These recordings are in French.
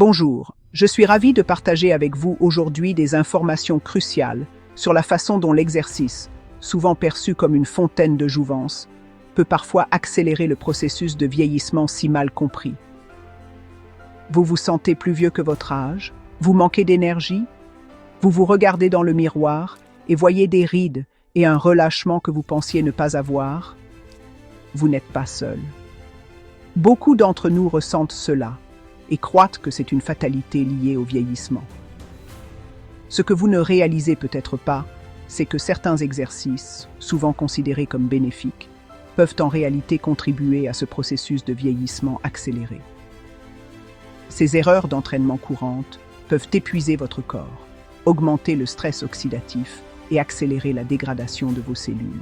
Bonjour, je suis ravi de partager avec vous aujourd'hui des informations cruciales sur la façon dont l'exercice, souvent perçu comme une fontaine de jouvence, peut parfois accélérer le processus de vieillissement si mal compris. Vous vous sentez plus vieux que votre âge? Vous manquez d'énergie? Vous vous regardez dans le miroir et voyez des rides et un relâchement que vous pensiez ne pas avoir? Vous n'êtes pas seul. Beaucoup d'entre nous ressentent cela et croient que c'est une fatalité liée au vieillissement. Ce que vous ne réalisez peut-être pas, c'est que certains exercices, souvent considérés comme bénéfiques, peuvent en réalité contribuer à ce processus de vieillissement accéléré. Ces erreurs d'entraînement courantes peuvent épuiser votre corps, augmenter le stress oxydatif et accélérer la dégradation de vos cellules.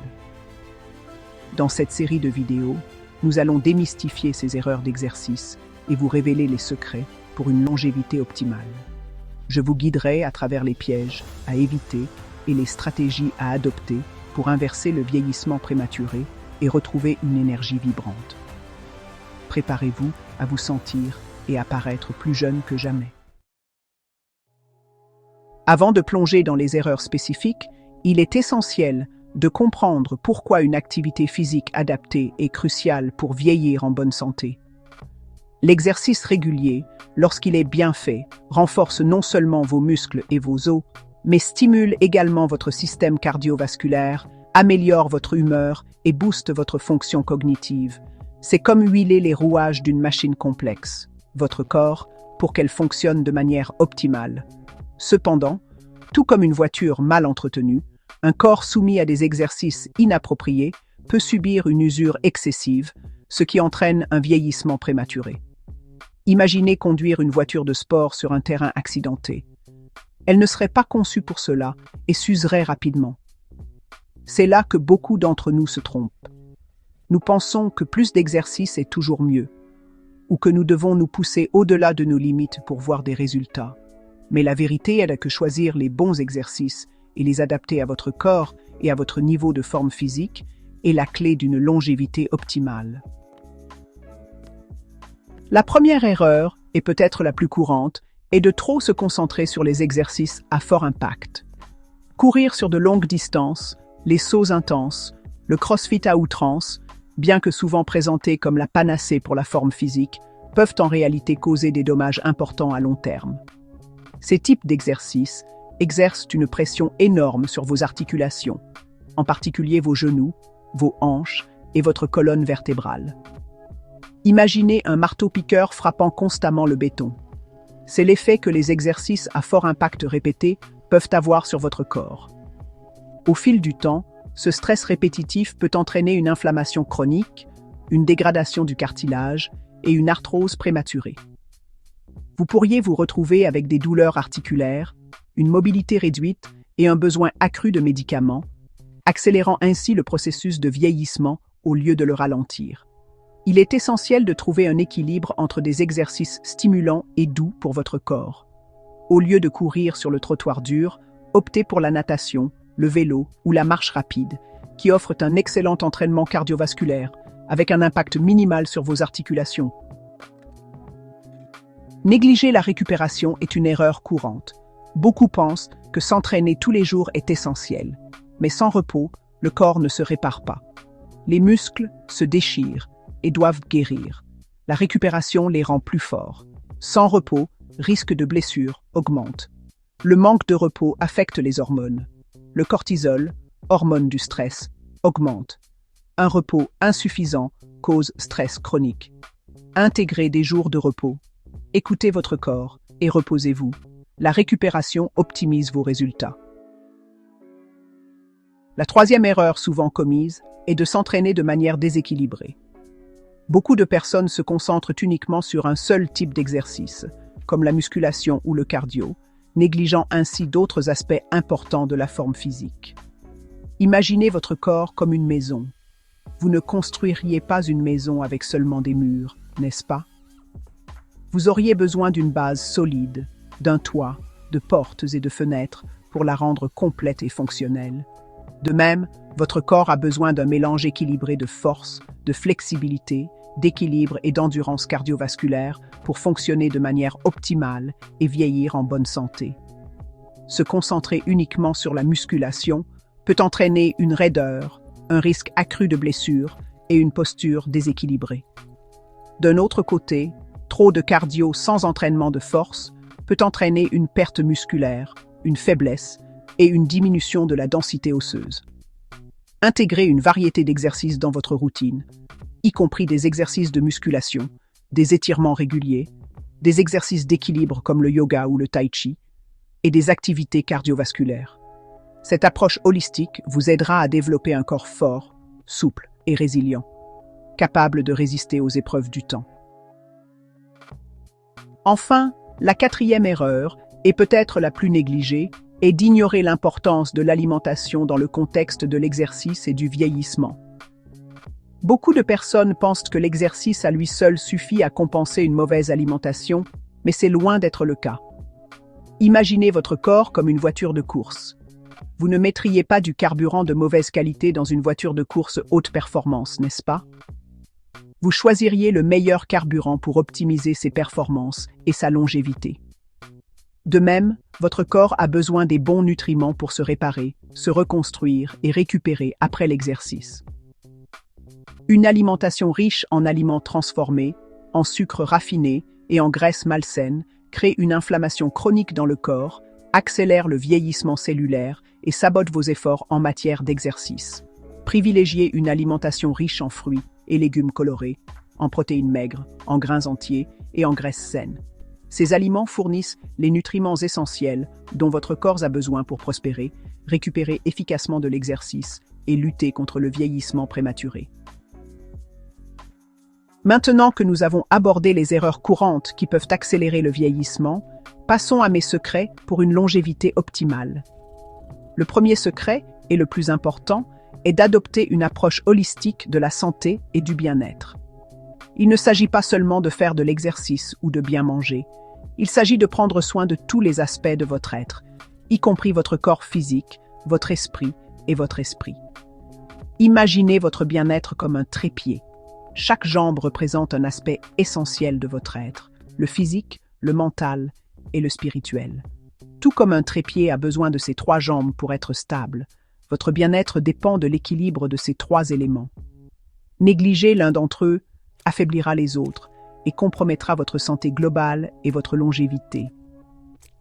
Dans cette série de vidéos, nous allons démystifier ces erreurs d'exercice et vous révéler les secrets pour une longévité optimale. Je vous guiderai à travers les pièges à éviter et les stratégies à adopter pour inverser le vieillissement prématuré et retrouver une énergie vibrante. Préparez-vous à vous sentir et à paraître plus jeune que jamais. Avant de plonger dans les erreurs spécifiques, il est essentiel de comprendre pourquoi une activité physique adaptée est cruciale pour vieillir en bonne santé. L'exercice régulier, lorsqu'il est bien fait, renforce non seulement vos muscles et vos os, mais stimule également votre système cardiovasculaire, améliore votre humeur et booste votre fonction cognitive. C'est comme huiler les rouages d'une machine complexe, votre corps, pour qu'elle fonctionne de manière optimale. Cependant, tout comme une voiture mal entretenue, un corps soumis à des exercices inappropriés peut subir une usure excessive, ce qui entraîne un vieillissement prématuré. Imaginez conduire une voiture de sport sur un terrain accidenté. Elle ne serait pas conçue pour cela et s'userait rapidement. C'est là que beaucoup d'entre nous se trompent. Nous pensons que plus d'exercice est toujours mieux, ou que nous devons nous pousser au-delà de nos limites pour voir des résultats. Mais la vérité est que choisir les bons exercices et les adapter à votre corps et à votre niveau de forme physique est la clé d'une longévité optimale. La première erreur, et peut-être la plus courante, est de trop se concentrer sur les exercices à fort impact. Courir sur de longues distances, les sauts intenses, le crossfit à outrance, bien que souvent présentés comme la panacée pour la forme physique, peuvent en réalité causer des dommages importants à long terme. Ces types d'exercices exercent une pression énorme sur vos articulations, en particulier vos genoux, vos hanches et votre colonne vertébrale. Imaginez un marteau-piqueur frappant constamment le béton. C'est l'effet que les exercices à fort impact répétés peuvent avoir sur votre corps. Au fil du temps, ce stress répétitif peut entraîner une inflammation chronique, une dégradation du cartilage et une arthrose prématurée. Vous pourriez vous retrouver avec des douleurs articulaires, une mobilité réduite et un besoin accru de médicaments, accélérant ainsi le processus de vieillissement au lieu de le ralentir. Il est essentiel de trouver un équilibre entre des exercices stimulants et doux pour votre corps. Au lieu de courir sur le trottoir dur, optez pour la natation, le vélo ou la marche rapide, qui offrent un excellent entraînement cardiovasculaire, avec un impact minimal sur vos articulations. Négliger la récupération est une erreur courante. Beaucoup pensent que s'entraîner tous les jours est essentiel, mais sans repos, le corps ne se répare pas. Les muscles se déchirent et doivent guérir. La récupération les rend plus forts. Sans repos, risque de blessure augmente. Le manque de repos affecte les hormones. Le cortisol, hormone du stress, augmente. Un repos insuffisant cause stress chronique. Intégrez des jours de repos. Écoutez votre corps et reposez-vous. La récupération optimise vos résultats. La troisième erreur souvent commise est de s'entraîner de manière déséquilibrée. Beaucoup de personnes se concentrent uniquement sur un seul type d'exercice, comme la musculation ou le cardio, négligeant ainsi d'autres aspects importants de la forme physique. Imaginez votre corps comme une maison. Vous ne construiriez pas une maison avec seulement des murs, n'est-ce pas? Vous auriez besoin d'une base solide, d'un toit, de portes et de fenêtres pour la rendre complète et fonctionnelle. De même, votre corps a besoin d'un mélange équilibré de force, de flexibilité d'équilibre et d'endurance cardiovasculaire pour fonctionner de manière optimale et vieillir en bonne santé. Se concentrer uniquement sur la musculation peut entraîner une raideur, un risque accru de blessures et une posture déséquilibrée. D'un autre côté, trop de cardio sans entraînement de force peut entraîner une perte musculaire, une faiblesse et une diminution de la densité osseuse. Intégrez une variété d'exercices dans votre routine, y compris des exercices de musculation, des étirements réguliers, des exercices d'équilibre comme le yoga ou le tai chi, et des activités cardiovasculaires. Cette approche holistique vous aidera à développer un corps fort, souple et résilient, capable de résister aux épreuves du temps. Enfin, la quatrième erreur, et peut-être la plus négligée, est d'ignorer l'importance de l'alimentation dans le contexte de l'exercice et du vieillissement. Beaucoup de personnes pensent que l'exercice à lui seul suffit à compenser une mauvaise alimentation, mais c'est loin d'être le cas. Imaginez votre corps comme une voiture de course. Vous ne mettriez pas du carburant de mauvaise qualité dans une voiture de course haute performance, n'est-ce pas? Vous choisiriez le meilleur carburant pour optimiser ses performances et sa longévité. De même, votre corps a besoin des bons nutriments pour se réparer, se reconstruire et récupérer après l'exercice. Une alimentation riche en aliments transformés, en sucres raffinés et en graisses malsaines crée une inflammation chronique dans le corps, accélère le vieillissement cellulaire et sabote vos efforts en matière d'exercice. Privilégiez une alimentation riche en fruits et légumes colorés, en protéines maigres, en grains entiers et en graisses saines. Ces aliments fournissent les nutriments essentiels dont votre corps a besoin pour prospérer, récupérer efficacement de l'exercice et lutter contre le vieillissement prématuré. Maintenant que nous avons abordé les erreurs courantes qui peuvent accélérer le vieillissement, passons à mes secrets pour une longévité optimale. Le premier secret, et le plus important, est d'adopter une approche holistique de la santé et du bien-être. Il ne s'agit pas seulement de faire de l'exercice ou de bien manger. Il s'agit de prendre soin de tous les aspects de votre être, y compris votre corps physique, votre esprit et votre esprit. Imaginez votre bien-être comme un trépied. Chaque jambe représente un aspect essentiel de votre être, le physique, le mental et le spirituel. Tout comme un trépied a besoin de ses 3 jambes pour être stable, votre bien-être dépend de l'équilibre de ces 3 éléments. Négliger l'un d'entre eux affaiblira les autres et compromettra votre santé globale et votre longévité.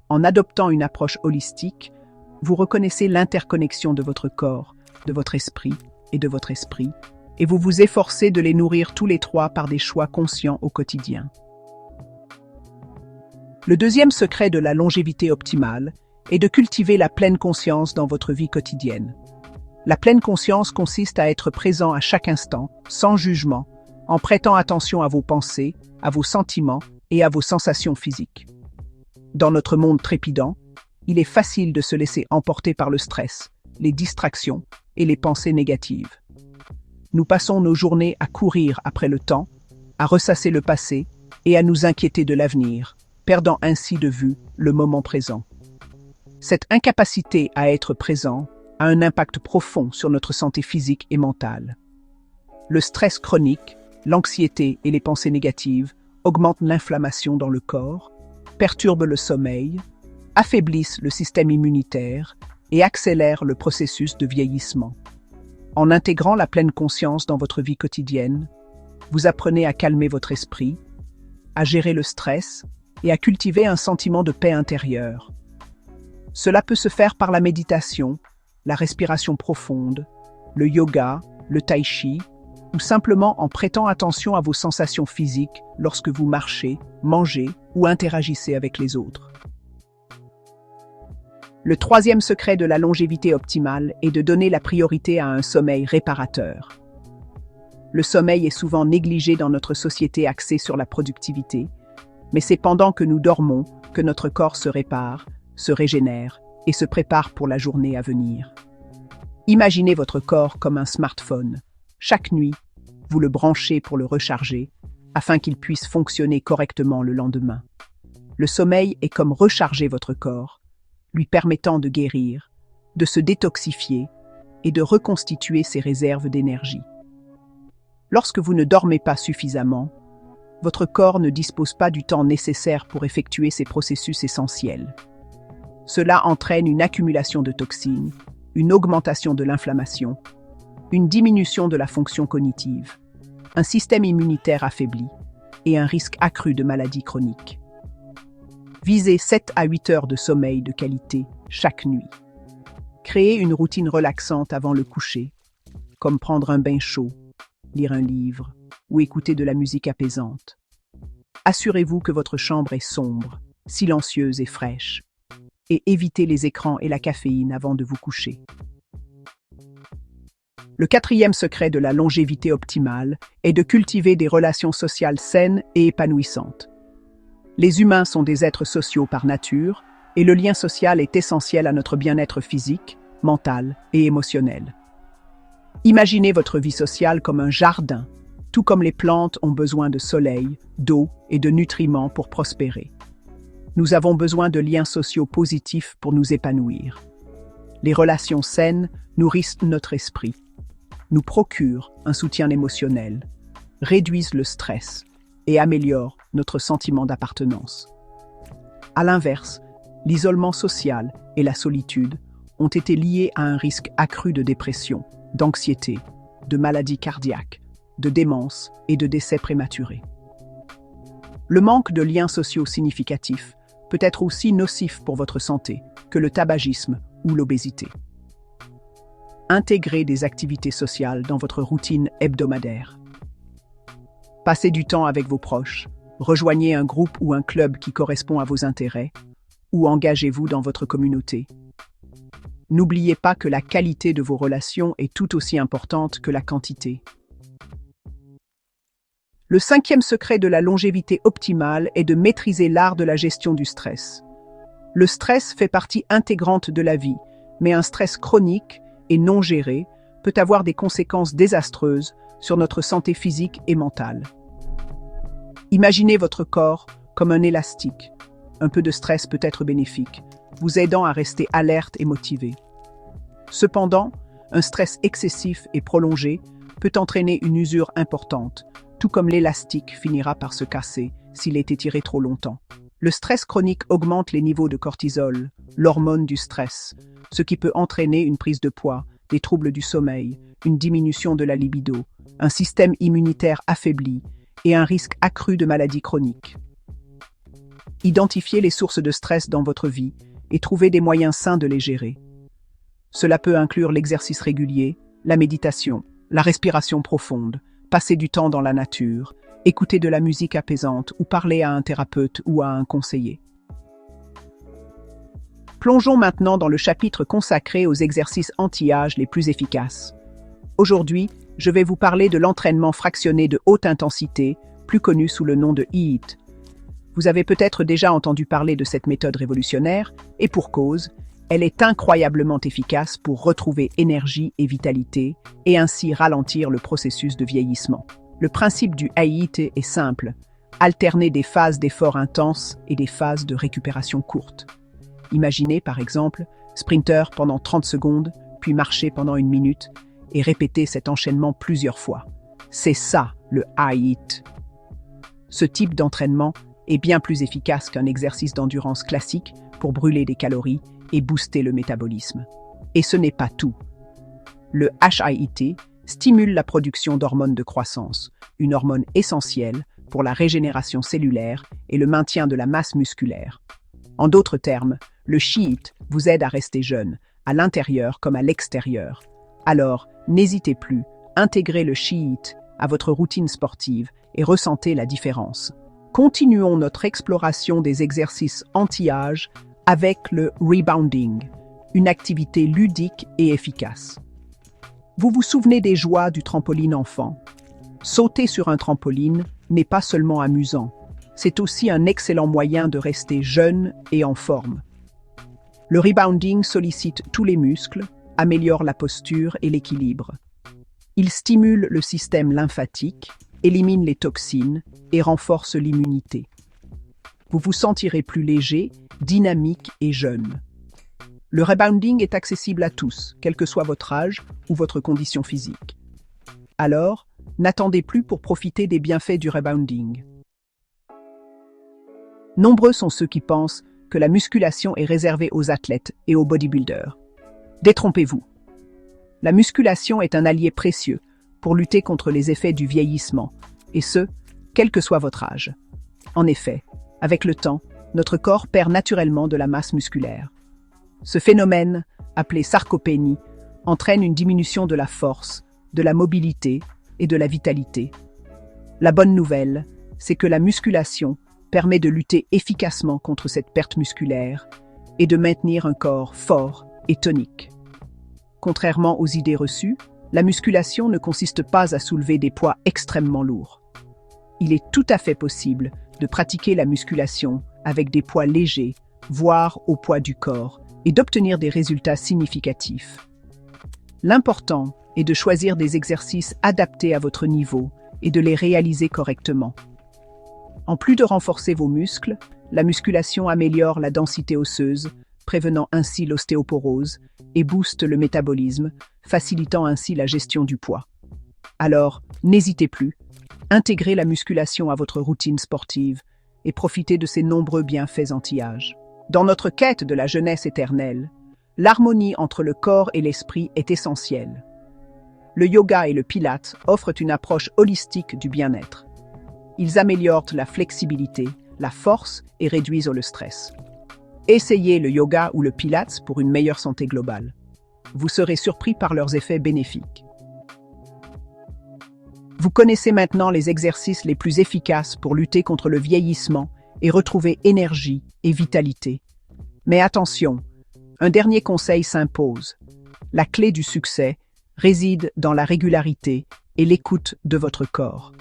En adoptant une approche holistique, vous reconnaissez l'interconnexion de votre corps, de votre esprit et de votre esprit, et vous vous efforcez de les nourrir tous les 3 par des choix conscients au quotidien. Le deuxième secret de la longévité optimale est de cultiver la pleine conscience dans votre vie quotidienne. La pleine conscience consiste à être présent à chaque instant, sans jugement, en prêtant attention à vos pensées, à vos sentiments et à vos sensations physiques. Dans notre monde trépidant, il est facile de se laisser emporter par le stress, les distractions et les pensées négatives. Nous passons nos journées à courir après le temps, à ressasser le passé et à nous inquiéter de l'avenir, perdant ainsi de vue le moment présent. Cette incapacité à être présent a un impact profond sur notre santé physique et mentale. Le stress chronique, l'anxiété et les pensées négatives augmentent l'inflammation dans le corps, perturbent le sommeil, affaiblissent le système immunitaire et accélèrent le processus de vieillissement. En intégrant la pleine conscience dans votre vie quotidienne, vous apprenez à calmer votre esprit, à gérer le stress et à cultiver un sentiment de paix intérieure. Cela peut se faire par la méditation, la respiration profonde, le yoga, le tai chi, ou simplement en prêtant attention à vos sensations physiques lorsque vous marchez, mangez ou interagissez avec les autres. Le troisième secret de la longévité optimale est de donner la priorité à un sommeil réparateur. Le sommeil est souvent négligé dans notre société axée sur la productivité, mais c'est pendant que nous dormons que notre corps se répare, se régénère et se prépare pour la journée à venir. Imaginez votre corps comme un smartphone. Chaque nuit, vous le branchez pour le recharger afin qu'il puisse fonctionner correctement le lendemain. Le sommeil est comme recharger votre corps, lui permettant de guérir, de se détoxifier et de reconstituer ses réserves d'énergie. Lorsque vous ne dormez pas suffisamment, votre corps ne dispose pas du temps nécessaire pour effectuer ces processus essentiels. Cela entraîne une accumulation de toxines, une augmentation de l'inflammation, une diminution de la fonction cognitive, un système immunitaire affaibli et un risque accru de maladies chroniques. Visez 7 à 8 heures de sommeil de qualité chaque nuit. Créez une routine relaxante avant le coucher, comme prendre un bain chaud, lire un livre ou écouter de la musique apaisante. Assurez-vous que votre chambre est sombre, silencieuse et fraîche, et évitez les écrans et la caféine avant de vous coucher. Le 4e secret de la longévité optimale est de cultiver des relations sociales saines et épanouissantes. Les humains sont des êtres sociaux par nature, et le lien social est essentiel à notre bien-être physique, mental et émotionnel. Imaginez votre vie sociale comme un jardin, tout comme les plantes ont besoin de soleil, d'eau et de nutriments pour prospérer. Nous avons besoin de liens sociaux positifs pour nous épanouir. Les relations saines nourrissent notre esprit, nous procurent un soutien émotionnel, réduisent le stress et améliorent notre sentiment d'appartenance. À l'inverse, l'isolement social et la solitude ont été liés à un risque accru de dépression, d'anxiété, de maladies cardiaques, de démence et de décès prématurés. Le manque de liens sociaux significatifs peut être aussi nocif pour votre santé que le tabagisme ou l'obésité. Intégrez des activités sociales dans votre routine hebdomadaire. Passez du temps avec vos proches, rejoignez un groupe ou un club qui correspond à vos intérêts, ou engagez-vous dans votre communauté. N'oubliez pas que la qualité de vos relations est tout aussi importante que la quantité. Le 5e secret de la longévité optimale est de maîtriser l'art de la gestion du stress. Le stress fait partie intégrante de la vie, mais un stress chronique et non géré peut avoir des conséquences désastreuses sur notre santé physique et mentale. Imaginez votre corps comme un élastique. Un peu de stress peut être bénéfique, vous aidant à rester alerte et motivé. Cependant, un stress excessif et prolongé peut entraîner une usure importante, tout comme l'élastique finira par se casser s'il est étiré trop longtemps. Le stress chronique augmente les niveaux de cortisol, l'hormone du stress, ce qui peut entraîner une prise de poids, des troubles du sommeil, une diminution de la libido, un système immunitaire affaibli et un risque accru de maladies chroniques. Identifiez les sources de stress dans votre vie et trouvez des moyens sains de les gérer. Cela peut inclure l'exercice régulier, la méditation, la respiration profonde, passer du temps dans la nature, écouter de la musique apaisante ou parler à un thérapeute ou à un conseiller. Plongeons maintenant dans le chapitre consacré aux exercices anti-âge les plus efficaces. Aujourd'hui, je vais vous parler de l'entraînement fractionné de haute intensité, plus connu sous le nom de HIIT. Vous avez peut-être déjà entendu parler de cette méthode révolutionnaire, et pour cause, elle est incroyablement efficace pour retrouver énergie et vitalité, et ainsi ralentir le processus de vieillissement. Le principe du HIIT est simple, alterner des phases d'effort intenses et des phases de récupération courtes. Imaginez par exemple, sprinter pendant 30 secondes, puis marcher pendant 1 minute, et répéter cet enchaînement plusieurs fois. C'est ça, le HIIT. Ce type d'entraînement est bien plus efficace qu'un exercice d'endurance classique pour brûler des calories et booster le métabolisme. Et ce n'est pas tout. Le HIIT stimule la production d'hormones de croissance, une hormone essentielle pour la régénération cellulaire et le maintien de la masse musculaire. En d'autres termes, le HIIT vous aide à rester jeune, à l'intérieur comme à l'extérieur. Alors, n'hésitez plus, intégrez le HIIT à votre routine sportive et ressentez la différence. Continuons notre exploration des exercices anti-âge avec le rebounding, une activité ludique et efficace. Vous vous souvenez des joies du trampoline enfant? Sauter sur un trampoline n'est pas seulement amusant, c'est aussi un excellent moyen de rester jeune et en forme. Le rebounding sollicite tous les muscles, améliore la posture et l'équilibre. Il stimule le système lymphatique, élimine les toxines et renforce l'immunité. Vous vous sentirez plus léger, dynamique et jeune. Le rebounding est accessible à tous, quel que soit votre âge ou votre condition physique. Alors, N'attendez plus pour profiter des bienfaits du rebounding. Nombreux sont ceux qui pensent que la musculation est réservée aux athlètes et aux bodybuilders. Détrompez-vous. La musculation est un allié précieux pour lutter contre les effets du vieillissement, et ce, quel que soit votre âge. En effet, avec le temps, notre corps perd naturellement de la masse musculaire. Ce phénomène, appelé sarcopénie, entraîne une diminution de la force, de la mobilité et de la vitalité. La bonne nouvelle, c'est que la musculation permet de lutter efficacement contre cette perte musculaire et de maintenir un corps fort et tonique. Contrairement aux idées reçues, la musculation ne consiste pas à soulever des poids extrêmement lourds. Il est tout à fait possible de pratiquer la musculation avec des poids légers, voire au poids du corps, et d'obtenir des résultats significatifs. L'important est de choisir des exercices adaptés à votre niveau et de les réaliser correctement. En plus de renforcer vos muscles, la musculation améliore la densité osseuse, prévenant ainsi l'ostéoporose, et booste le métabolisme, facilitant ainsi la gestion du poids. Alors, n'hésitez plus, intégrez la musculation à votre routine sportive et profitez de ses nombreux bienfaits anti-âge. Dans notre quête de la jeunesse éternelle, l'harmonie entre le corps et l'esprit est essentielle. Le yoga et le pilates offrent une approche holistique du bien-être. Ils améliorent la flexibilité, la force et réduisent le stress. Essayez le yoga ou le pilates pour une meilleure santé globale. Vous serez surpris par leurs effets bénéfiques. Vous connaissez maintenant les exercices les plus efficaces pour lutter contre le vieillissement et retrouver énergie et vitalité. Mais attention, un dernier conseil s'impose. La clé du succès réside dans la régularité et l'écoute de votre corps.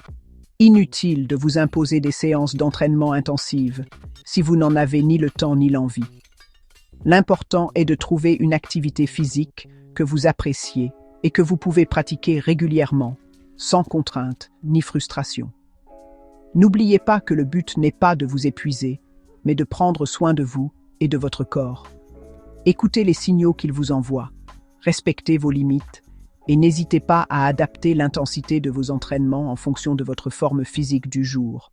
Inutile de vous imposer des séances d'entraînement intensives si vous n'en avez ni le temps ni l'envie. L'important est de trouver une activité physique que vous appréciez et que vous pouvez pratiquer régulièrement, sans contrainte ni frustration. N'oubliez pas que le but n'est pas de vous épuiser, mais de prendre soin de vous et de votre corps. Écoutez les signaux qu'il vous envoie, respectez vos limites et n'hésitez pas à adapter l'intensité de vos entraînements en fonction de votre forme physique du jour.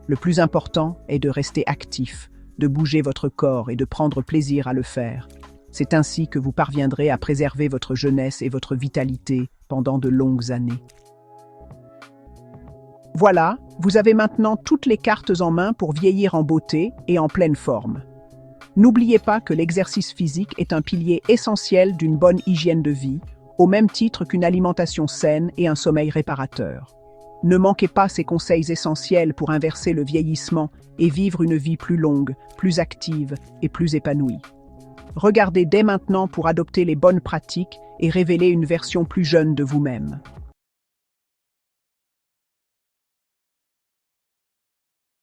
Le plus important est de rester actif, de bouger votre corps et de prendre plaisir à le faire. C'est ainsi que vous parviendrez à préserver votre jeunesse et votre vitalité pendant de longues années. Voilà, vous avez maintenant toutes les cartes en main pour vieillir en beauté et en pleine forme. N'oubliez pas que l'exercice physique est un pilier essentiel d'une bonne hygiène de vie, au même titre qu'une alimentation saine et un sommeil réparateur. Ne manquez pas ces conseils essentiels pour inverser le vieillissement et vivre une vie plus longue, plus active et plus épanouie. Regardez dès maintenant pour adopter les bonnes pratiques et révéler une version plus jeune de vous-même.